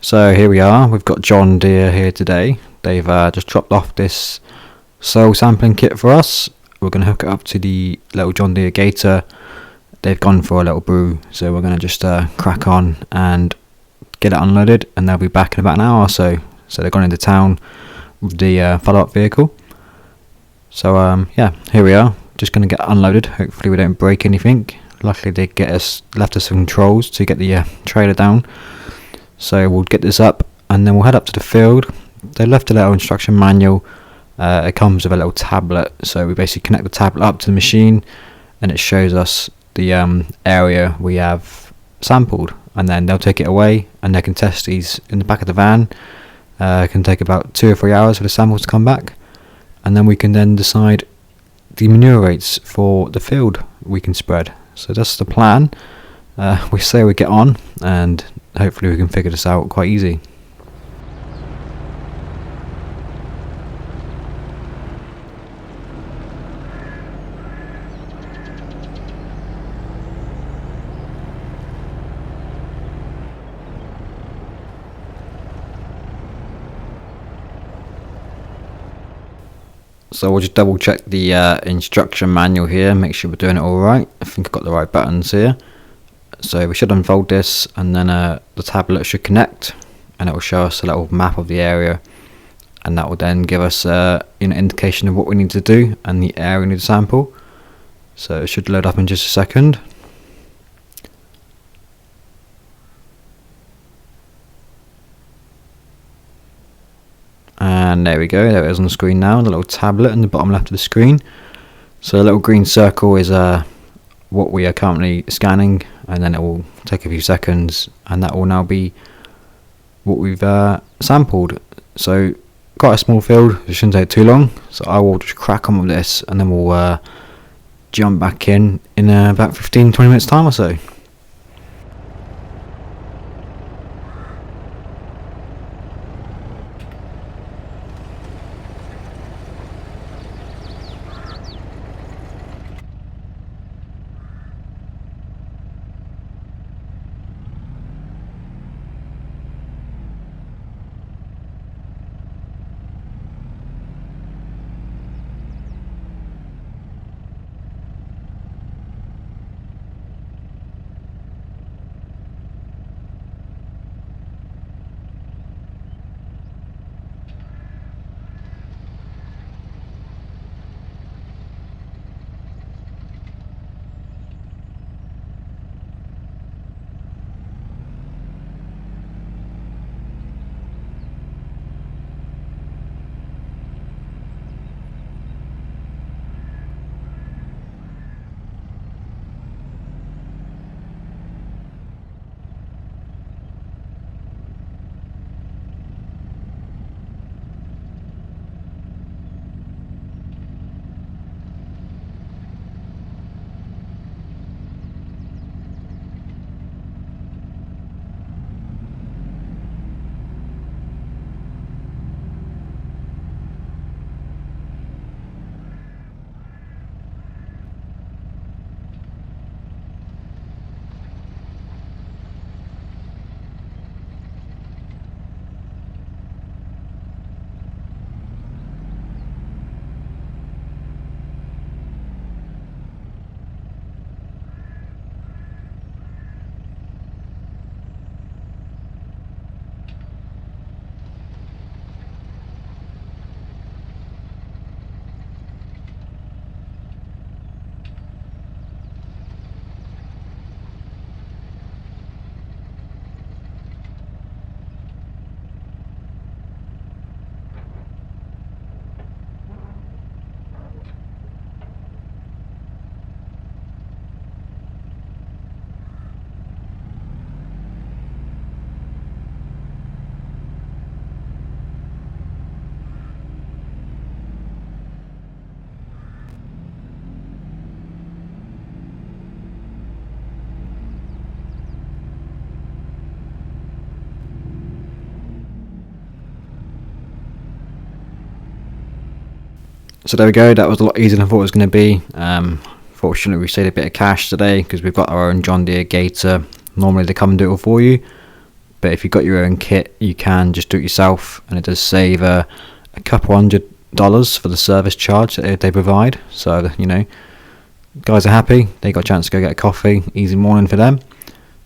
So here we are, we've got John Deere here today. They've just dropped off this soil sampling kit for us. We're going to hook it up to the little John Deere Gator. They've gone for a little brew, so we're going to just crack on and get it unloaded, and they'll be back in about an hour or so. So they've gone into town with the follow-up vehicle. So yeah, here we are, just going to get unloaded. Hopefully we don't break anything. Luckily they left us some controls to get the trailer down. So we'll get this up and then we'll head up to the field. They left a little instruction manual. It comes with a little tablet, so we basically connect the tablet up to the machine and it shows us the area we have sampled, and then they'll take it away and they can test these in the back of the van. It can take about 2 or 3 hours for the samples to come back, and then we can then decide the manure rates for the field we can spread. So that's the plan. We say we get on, and hopefully we can figure this out quite easy. So we'll just double check the instruction manual here, make sure we're doing it all right. I think I've got the right buttons here. So we should unfold this, and then the tablet should connect, and it will show us a little map of the area, and that will then give us an indication of what we need to do and the area we need to sample. So it should load up in just a second. And there we go, there it is on the screen now, the little tablet in the bottom left of the screen. So the little green circle is what we are currently scanning, and then it will take a few seconds and that will now be what we've sampled. So quite a small field, it shouldn't take too long, so I will just crack on with this and then we'll jump back in about 15-20 minutes time or so. So there we go, that was a lot easier than I thought it was going to be. Fortunately we saved a bit of cash today because we've got our own John Deere Gator. Normally they come and do it all for you, but if you've got your own kit, you can just do it yourself, and it does save a couple $100 for the service charge that they provide. So, you know, guys are happy. They got a chance to go get a coffee. Easy morning for them.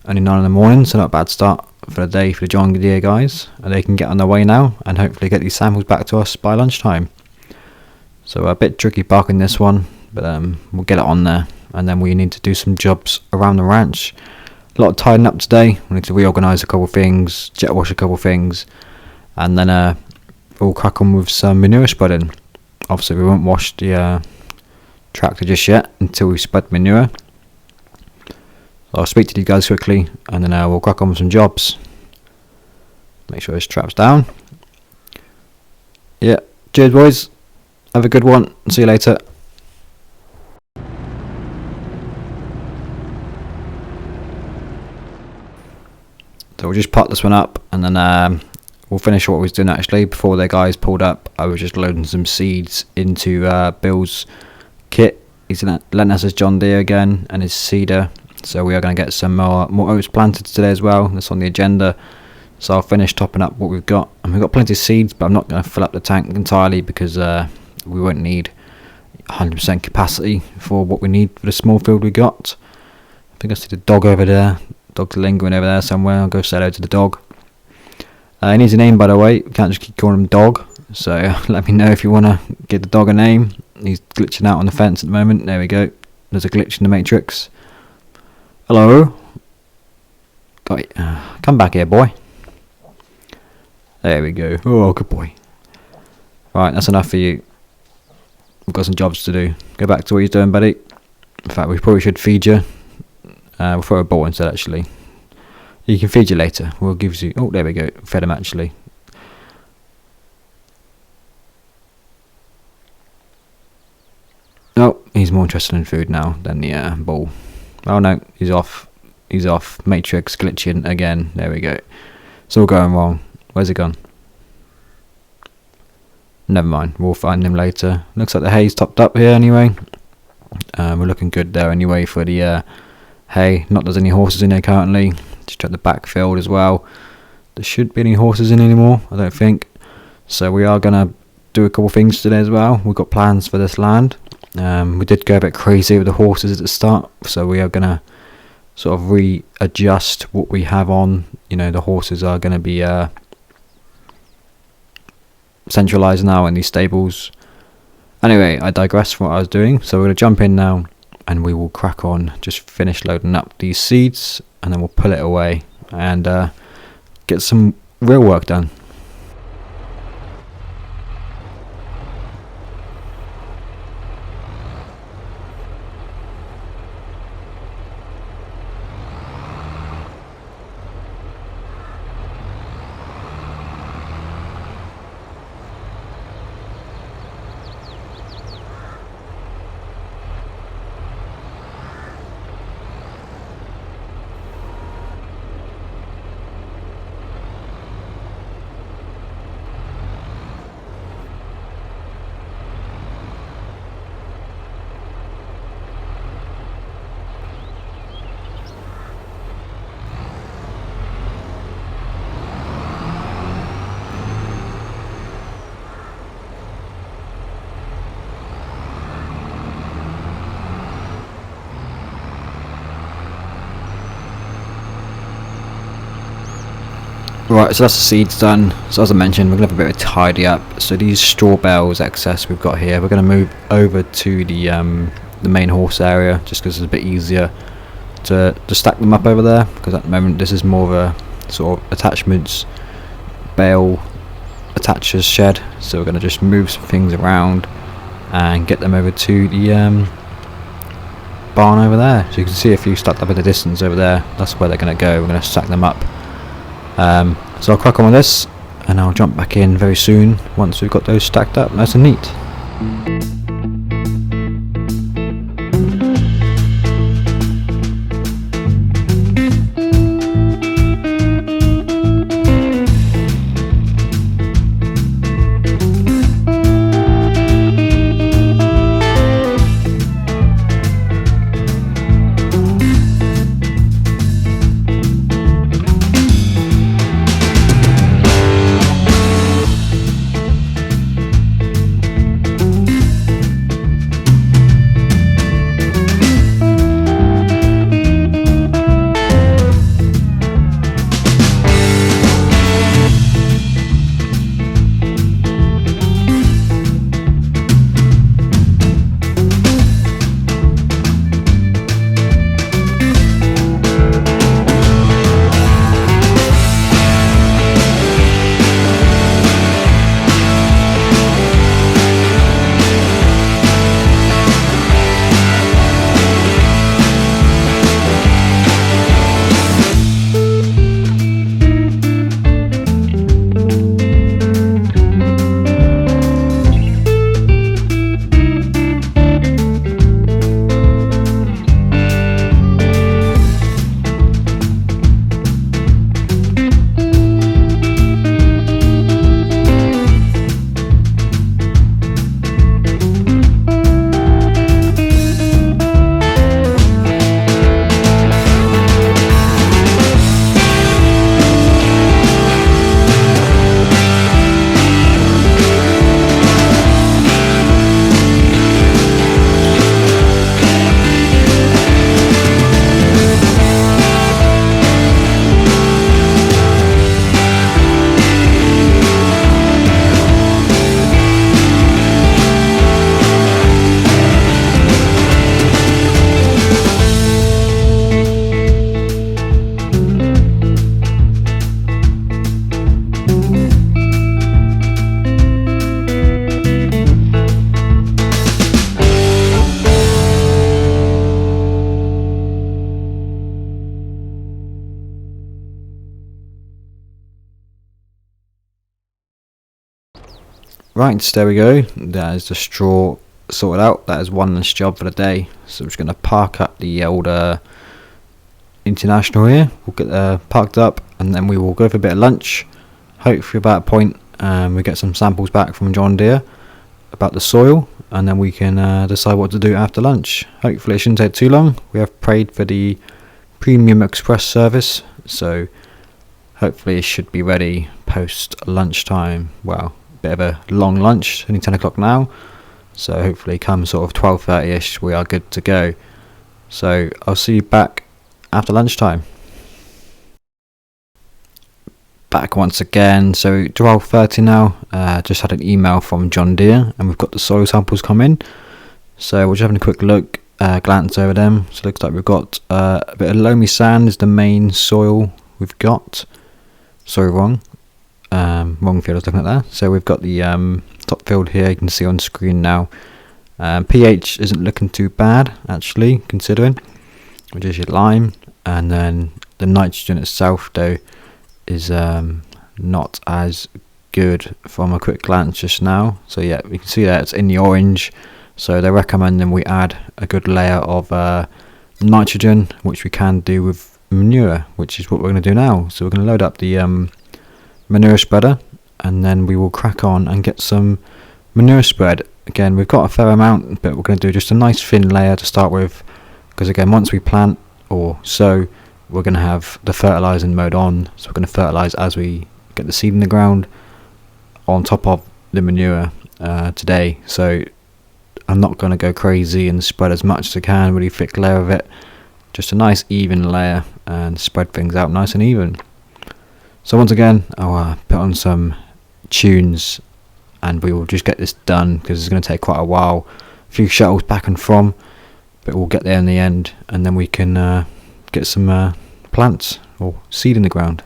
Only 9 in the morning, so not a bad start for the day for the John Deere guys. And they can get on their way now and hopefully get these samples back to us by lunchtime. So a bit tricky parking this one, but we'll get it on there. And then we need to do some jobs around the ranch. A lot of tidying up today. We need to reorganise a couple of things, jet wash a couple of things, and then we'll crack on with some manure spreading. Obviously we won't wash the tractor just yet until we spread manure. So I'll speak to these guys quickly, and then we'll crack on with some jobs. Make sure this trap's down. Yeah, cheers boys, have a good one, see you later. So we'll just pot this one up, and then we'll finish what we was doing actually. Before the guys pulled up, I was just loading some seeds into Bill's kit. He's letting us his John Deere again and his seeder. So we are going to get some more oats planted today as well. That's on the agenda. So I'll finish topping up what we've got. And we've got plenty of seeds, but I'm not going to fill up the tank entirely because we won't need 100% capacity for what we need for the small field we got. I think I see the dog over there. Dog's lingering over there somewhere. I'll go say hello to the dog. He needs a name, by the way. We can't just keep calling him Dog. So let me know if you want to give the dog a name. He's glitching out on the fence at the moment. There we go. There's a glitch in the matrix. Hello. Come back here, boy. There we go. Oh, good boy. Right, that's enough for you. We've got some jobs to do. Go back to what you're doing, buddy. In fact, we probably should feed you. We'll throw a ball instead, actually. You can feed you later. We'll give you... Oh, there we go. Fed him, actually. Oh, he's more interested in food now than the ball. Oh, no. He's off. He's off. Matrix glitching again. There we go. It's all going wrong. Where's it gone? Never mind. We'll find him later. Looks like the hay's topped up here anyway. We're looking good there anyway for the hay. Not there's any horses in there currently. Just check the backfield as well. There shouldn't be any horses in anymore, I don't think. So we are going to do a couple things today as well. We've got plans for this land. We did go a bit crazy with the horses at the start, so we are going to sort of readjust what we have on. You know, the horses are going to be centralised now in these stables. Anyway, I digress from what I was doing, so we're going to jump in now and we will crack on. Just finish loading up these seeds and then we'll pull it away and get some real work done. Right, so that's the seeds done. So as I mentioned, we're going to have a bit of a tidy up. So these straw bales excess we've got here, we're going to move over to the main horse area, just because it's a bit easier to stack them up over there, because at the moment this is more of a sort of attachments bale attachers shed. So we're going to just move some things around and get them over to the barn over there. So you can see a few stacked up in the distance over there. That's where they're going to go. We're going to stack them up. So I'll crack on with this and I'll jump back in very soon once we've got those stacked up nice and neat. Right, there we go. That is the straw sorted out. That is one less job for the day. So I'm just going to park up the old International here. We'll get parked up, and then we will go for a bit of lunch. Hopefully about a point we get some samples back from John Deere about the soil, and then we can decide what to do after lunch. Hopefully it shouldn't take too long. We have paid for the Premium Express service, so hopefully it should be ready post lunchtime. Well, bit of a long lunch, only 10 o'clock now, so hopefully come sort of 12:30ish we are good to go. So I'll see you back after lunchtime. Back once again, so 12:30 now. Just had an email from John Deere and we've got the soil samples come in, so we're just having a quick look, glance over them. So it looks like we've got a bit of loamy sand is the main soil we've got. Sorry, wrong field I was looking at there. So we've got the top field here, you can see on screen now. pH isn't looking too bad actually, considering, which is your lime, and then the nitrogen itself though is not as good from a quick glance just now. So yeah, you can see that it's in the orange, so they're recommending we add a good layer of nitrogen, which we can do with manure, which is what we're going to do now. So we're going to load up the manure spreader, and then we will crack on and get some manure spread. Again, we've got a fair amount, but we're going to do just a nice thin layer to start with, because again, once we plant or sow, we're going to have the fertilizing mode on, so we're going to fertilize as we get the seed in the ground on top of the manure today. So I'm not going to go crazy and spread as much as I can, really thick layer of it, just a nice even layer, and spread things out nice and even. So once again, I'll put on some tunes and we will just get this done, because it's going to take quite a while, a few shuttles back and from, but we'll get there in the end, and then we can get some plants or seed in the ground.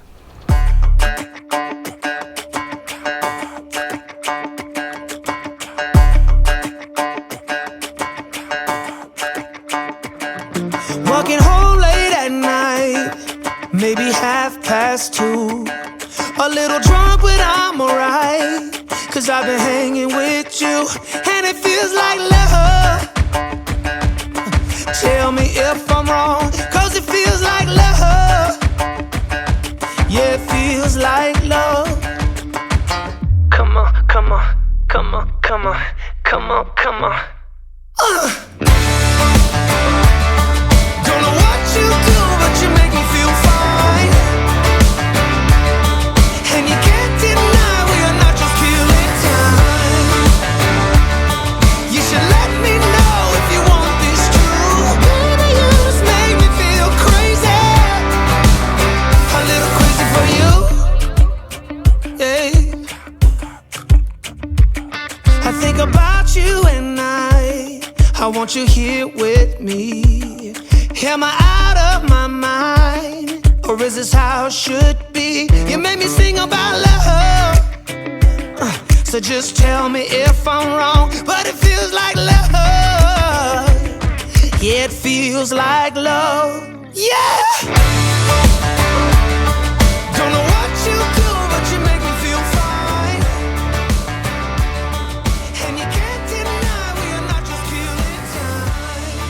Walking home late at night, maybe 2:30. A little drunk, but I'm alright, 'cause I've been hanging with you, and it feels like love. Tell me if I'm wrong, 'cause it feels like love. Yeah, it feels like love. Come on, come on, come on, come on, come on, come on. Don't know what you do, but you make me feel fine. And you can't deny we are not just killing time. You should let me know if you want this true. Baby, you just make me feel crazy. A little crazy for you. Yeah. I think about you and I want you here with me. Am I out of my mind, or is this how it should be? You made me sing about love, so just tell me if I'm wrong, but it feels like love. Yeah, it feels like love. Yeah. Don't know what you do, but you make me feel fine. And you can't deny we are not just killing time.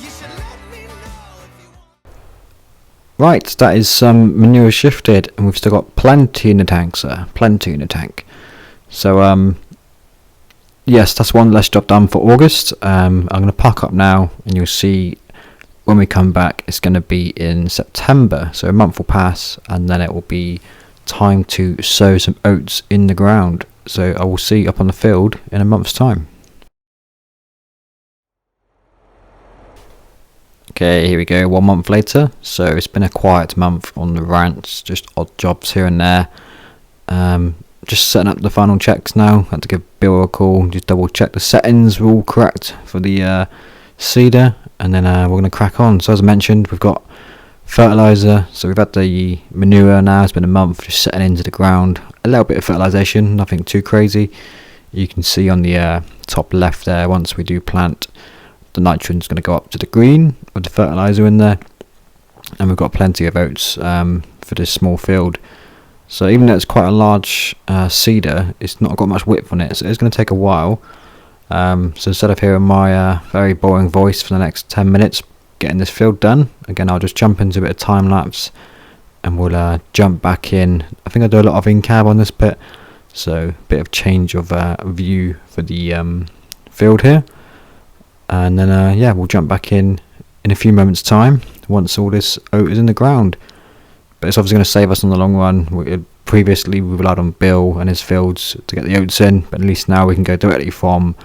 You should let me know if you want. Right, that is some manure shifted, and we've still got plenty in the tank, sir. Plenty in the tank. So yes, that's one less job done for August. I'm going to park up now, and you'll see when we come back it's going to be in September, so a month will pass, and then it will be time to sow some oats in the ground. So I will see you up on the field in a month's time. Okay, here we go, 1 month later. So it's been a quiet month on the rants, just odd jobs here and there. Just setting up the final checks now. Had to give Bill a call, just double check the settings were all correct for the seeder, and then we're going to crack on. So as I mentioned, we've got fertilizer, so we've had the manure now, it's been a month just setting into the ground. A little bit of fertilization, nothing too crazy. You can see on the top left there, once we do plant, the nitrogen's going to go up to the green with the fertilizer in there, and we've got plenty of oats for this small field. So even though it's quite a large seeder, it's not got much width on it, so it's going to take a while. So instead of hearing my very boring voice for the next 10 minutes getting this field done, again I'll just jump into a bit of time lapse and we'll jump back in. I think I do a lot of in-cab on this bit, so a bit of change of view for the field here. And then yeah, we'll jump back in a few moments time once all this oat is in the ground. But it's obviously going to save us in the long run. Previously we relied on Bill and his fields to get the oats in, but at least now we can go directly from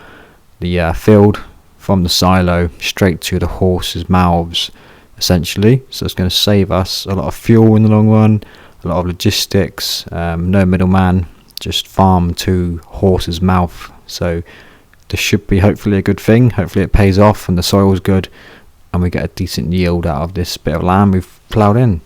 the field, from the silo, straight to the horses' mouths essentially. So it's going to save us a lot of fuel in the long run, a lot of logistics, no middleman, just farm to horse's mouth. So this should be hopefully a good thing. Hopefully it pays off and the soil's good and we get a decent yield out of this bit of land we've ploughed in.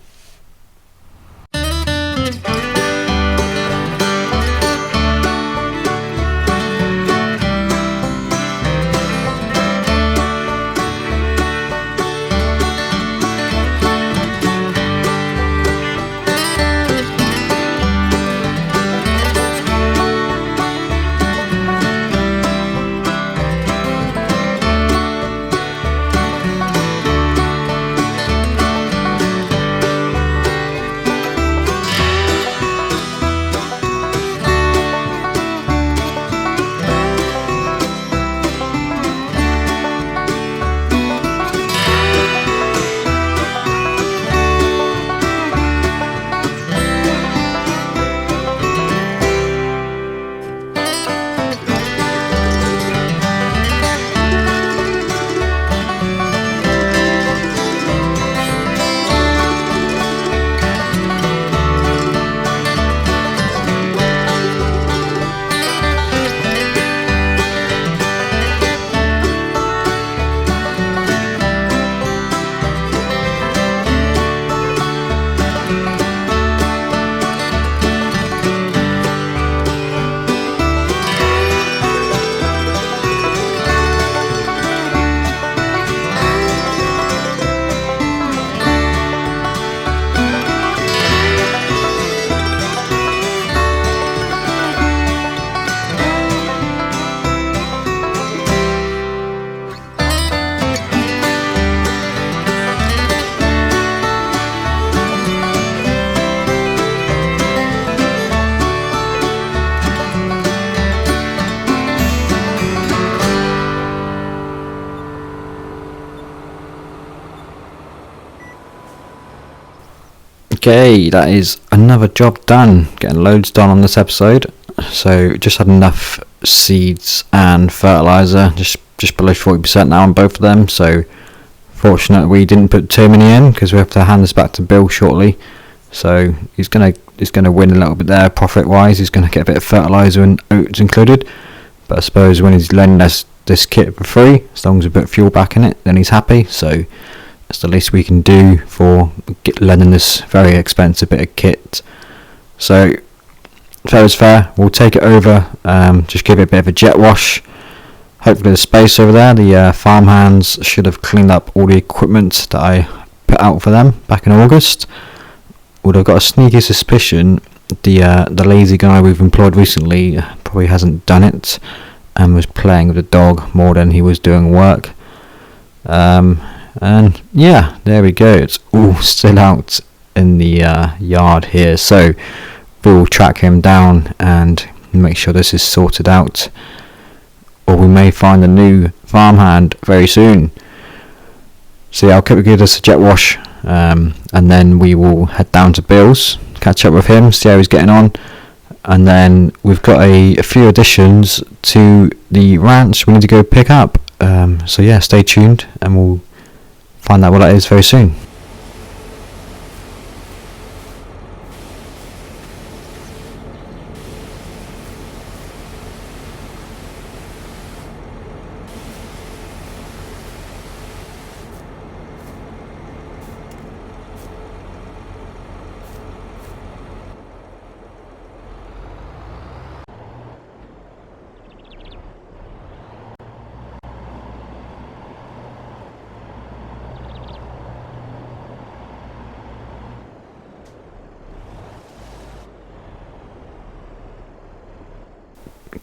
Okay, that is another job done. Getting loads done on this episode. So just had enough seeds and fertilizer, just below 40% now on both of them. So fortunate we didn't put too many in because we have to hand this back to Bill shortly. So he's gonna win a little bit there profit wise. He's gonna get a bit of fertilizer and oats included. But I suppose when he's lending us this kit for free, as long as we put fuel back in it, then he's happy. So that's the least we can do for lending this very expensive bit of kit. So fair is fair. We'll take it over, just give it a bit of a jet wash. Hopefully the space over there, the farm hands should have cleaned up all the equipment that I put out for them back in August. Although I've got a sneaky suspicion the lazy guy we've employed recently probably hasn't done it and was playing with the dog more than he was doing work. And yeah, there we go. It's all still out in the yard here. So we'll track him down and make sure this is sorted out. Or we may find a new farmhand very soon. So yeah, I'll give this a jet wash. And then we will head down to Bill's, catch up with him, see how he's getting on. And then we've got a few additions to the ranch we need to go pick up. So yeah, stay tuned and we'll find out what that is very soon.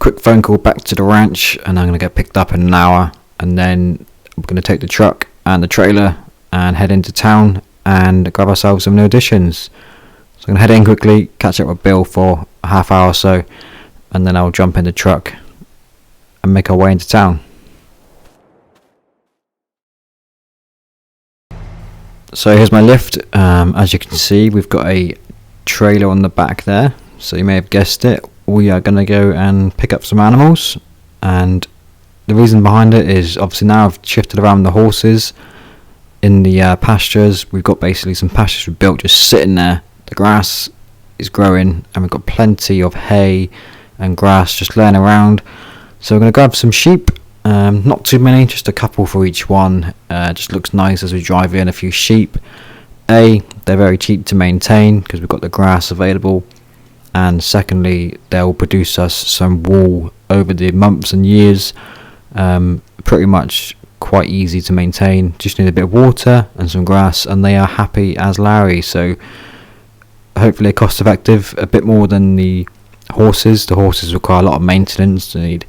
quick phone call back to the ranch, and I'm going to get picked up in an hour, and then we're going to take the truck and the trailer and head into town and grab ourselves some new additions. So I'm going to head in quickly, catch up with Bill for a half hour or so, and then I'll jump in the truck and make our way into town. So here's my lift. As you can see, we've got a trailer on the back there, so you may have guessed it. We are going to go and pick up some animals, and the reason behind it is obviously now I've shifted around the horses in the pastures. We've got basically some pastures we built just sitting there. The grass is growing and we've got plenty of hay and grass just laying around, so we're going to grab some sheep. Not too many, just a couple for each one. Just looks nice as we drive in a few sheep. They're very cheap to maintain because we've got the grass available, and secondly, they'll produce us some wool over the months and years. Pretty much quite easy to maintain, just need a bit of water and some grass, and they are happy as Larry. So hopefully cost effective, a bit more than the horses. The horses require a lot of maintenance. They need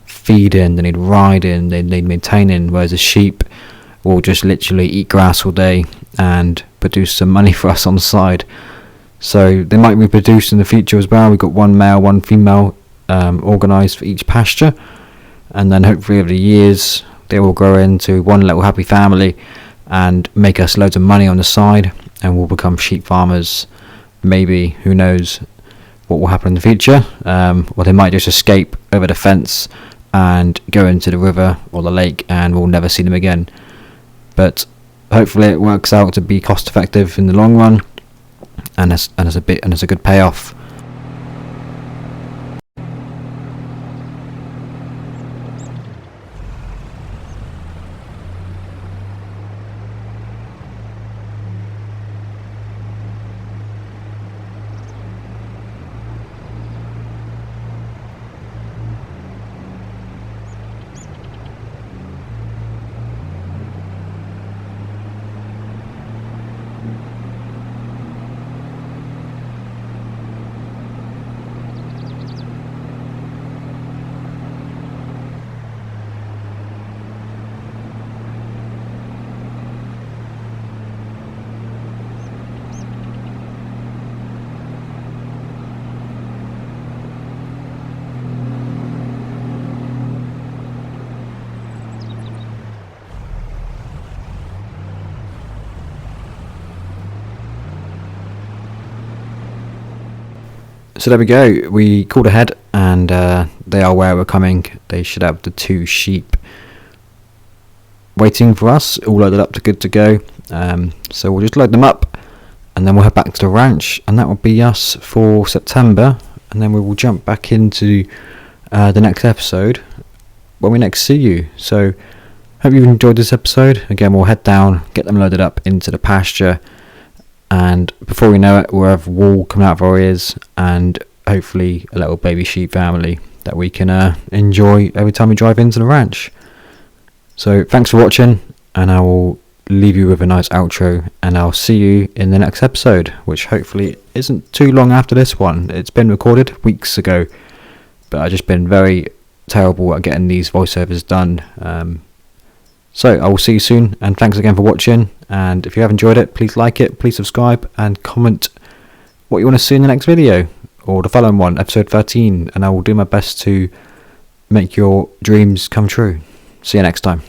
feeding, they need riding, they need maintaining, whereas the sheep will just literally eat grass all day and produce some money for us on the side. So they might reproduce in the future as well. We've got one male, one female organised for each pasture, and then hopefully over the years they will grow into one little happy family and make us loads of money on the side, and we'll become sheep farmers. Maybe, who knows what will happen in the future. Or they might just escape over the fence and go into the river or the lake, and we'll never see them again. But hopefully it works out to be cost effective in the long run, and it's a good payoff. So there we go, we called ahead, and they are where we're coming. They should have the 2 sheep waiting for us, all loaded up to good to go. So we'll just load them up, and then we'll head back to the ranch, and that will be us for September, and then we will jump back into the next episode when we next see you. So hope you've enjoyed this episode. Again, we'll head down, get them loaded up into the pasture, and before we know it, we'll have wool coming out of our ears, and hopefully a little baby sheep family that we can enjoy every time we drive into the ranch. So thanks for watching, and I will leave you with a nice outro, and I'll see you in the next episode, which hopefully isn't too long after this one. It's been recorded weeks ago, but I've just been very terrible at getting these voiceovers done. So I will see you soon, and thanks again for watching. And if you have enjoyed it, please like it, please subscribe, and comment what you want to see in the next video, or the following one, episode 13, and I will do my best to make your dreams come true. See you next time.